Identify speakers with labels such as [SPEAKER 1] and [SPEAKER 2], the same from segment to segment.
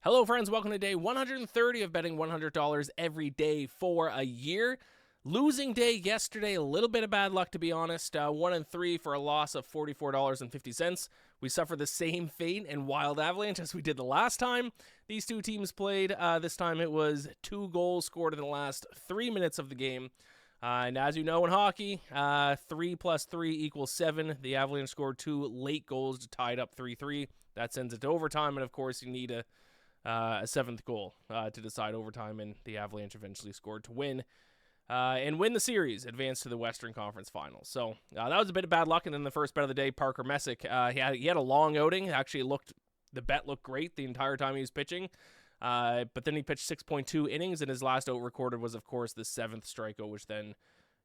[SPEAKER 1] Hello, friends. Welcome to day 130 of betting $100 every day for a year. Losing day yesterday, a little bit of bad luck, to be honest. 1-3 for a loss of $44.50. We suffered the same fate in Wild Avalanche as we did the last time these two teams played. This time it was 2 goals scored in the last 3 minutes of the game. And as you know in hockey, 3 plus 3 equals 7. The Avalanche scored 2 late goals to tie it up 3-3. That sends it to overtime, and of course you need a 7th goal to decide overtime, and the Avalanche eventually scored to win and win the series, advance to the Western Conference Finals. So that was a bit of bad luck. And then the first bet of the day, Parker Messick, he had a long outing. Actually, the bet looked great the entire time he was pitching, but then he pitched 6.2 innings, and his last out recorded was, of course, the 7th strikeout, which then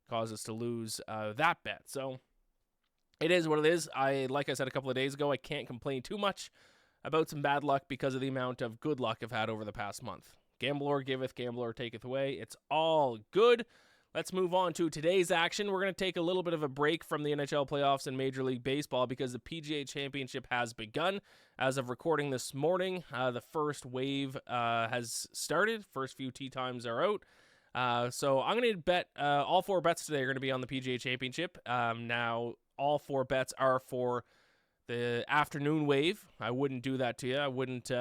[SPEAKER 1] caused us to lose that bet. So it is what it is. Like I said a couple of days ago, I can't complain too much about some bad luck because of the amount of good luck I've had over the past month. Gambler giveth, gambler taketh away. It's all good. Let's move on to today's action. We're going to take a little bit of a break from the NHL playoffs and Major League Baseball because the PGA Championship has begun. As of recording this morning, the first wave has started. First few tee times are out. So I'm going to bet all 4 bets today are going to be on the PGA Championship. Now, all 4 bets are for the afternoon wave. I wouldn't do that to you. I wouldn't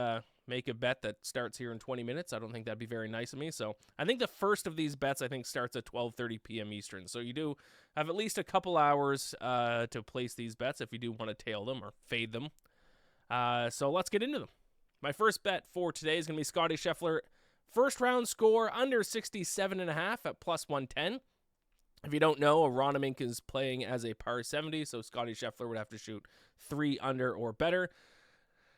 [SPEAKER 1] make a bet that starts here in 20 minutes. I don't think that'd be very nice of me. So I think the first of these bets, starts at 12:30 p.m. Eastern. So you do have at least a couple hours to place these bets if you do want to tail them or fade them. So let's get into them. My first bet for today is going to be Scotty Scheffler. First round score under 67.5 at plus 110. If you don't know, Aronimink is playing as a par 70, so Scotty Scheffler would have to shoot 3 under or better.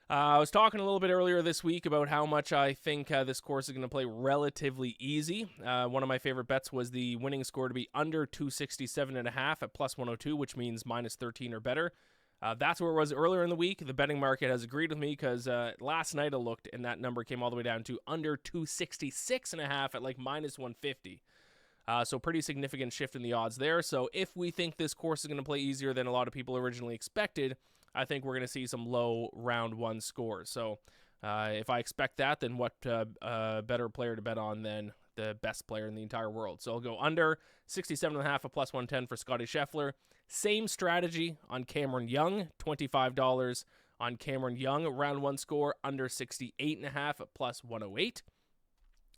[SPEAKER 1] I was talking a little bit earlier this week about how much I think this course is going to play relatively easy. One of my favorite bets was the winning score to be under 267.5 at plus 102, which means minus 13 or better. That's where it was earlier in the week. The betting market has agreed with me because last night I looked and that number came all the way down to under 266.5 at like minus 150. So pretty significant shift in the odds there. So if we think this course is going to play easier than a lot of people originally expected, I think we're going to see some low round 1 scores. So if I expect that, then what better player to bet on than the best player in the entire world? So I'll go under 67.5 at plus 110 for Scotty Scheffler. Same strategy on Cameron Young, $25 on Cameron Young, round 1 score under 68.5 at plus 108.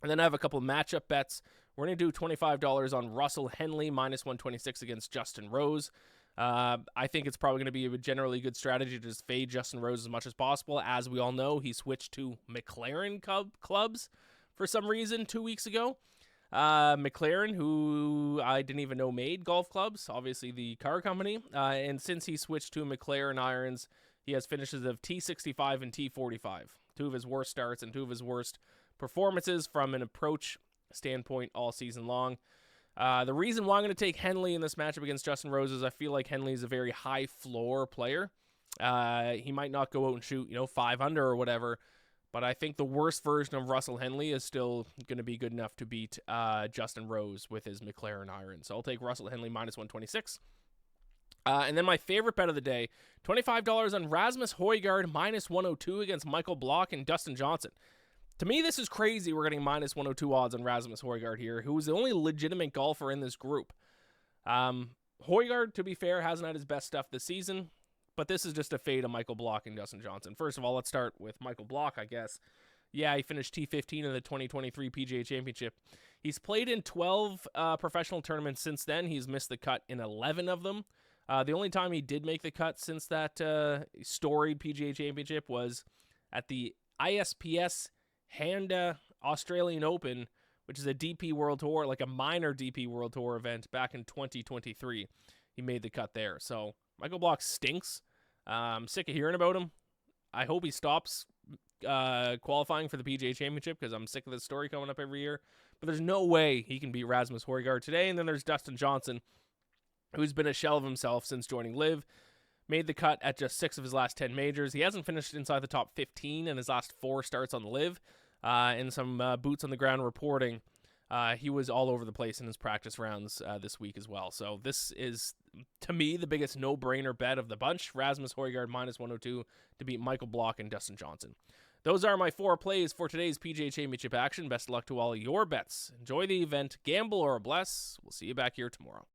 [SPEAKER 1] And then I have a couple of matchup bets. We're going to do $25 on Russell Henley, minus 126 against Justin Rose. I think it's probably going to be a generally good strategy to just fade Justin Rose as much as possible. As we all know, he switched to McLaren clubs for some reason 2 weeks ago. McLaren, who I didn't even know made golf clubs, obviously the car company. And since he switched to McLaren irons, he has finishes of T65 and T45. 2 of his worst starts and 2 of his worst performances from an approach standpoint all season long. The reason why I'm going to take Henley in this matchup against Justin Rose is I feel like Henley is a very high floor player. He might not go out and shoot, 5 under or whatever, but I think the worst version of Russell Henley is still going to be good enough to beat Justin Rose with his McLaren iron. So I'll take Russell Henley minus 126. And then my favorite bet of the day, $25 on Rasmus Hojgaard minus 102 against Michael Block and Dustin Johnson. To me, this is crazy. We're getting minus 102 odds on Rasmus Hojgaard here, who is the only legitimate golfer in this group. Hojgaard, to be fair, hasn't had his best stuff this season, but this is just a fade of Michael Block and Dustin Johnson. First of all, let's start with Michael Block, I guess. Yeah, he finished T15 in the 2023 PGA Championship. He's played in 12 professional tournaments since then. He's missed the cut in 11 of them. The only time he did make the cut since that storied PGA Championship was at the ISPS Handa Australian Open, which is a DP World Tour, like a minor DP World Tour event back in 2023. He made the cut there. So Michael Block stinks. I'm sick of hearing about him. I hope he stops qualifying for the PGA Championship because I'm sick of this story coming up every year. But there's no way he can beat Rasmus Hojgaard today. And then there's Dustin Johnson, who's been a shell of himself since joining LIV. Made the cut at just 6 of his last 10 majors. He hasn't finished inside the top 15 in his last 4 starts on the LIV. And some boots on the ground reporting, he was all over the place in his practice rounds this week as well. So this is, to me, the biggest no-brainer bet of the bunch. Rasmus Hojgaard minus 102 to beat Michael Block and Dustin Johnson. Those are my 4 plays for today's PGA Championship action. Best of luck to all your bets. Enjoy the event, gamble or bless. We'll see you back here tomorrow.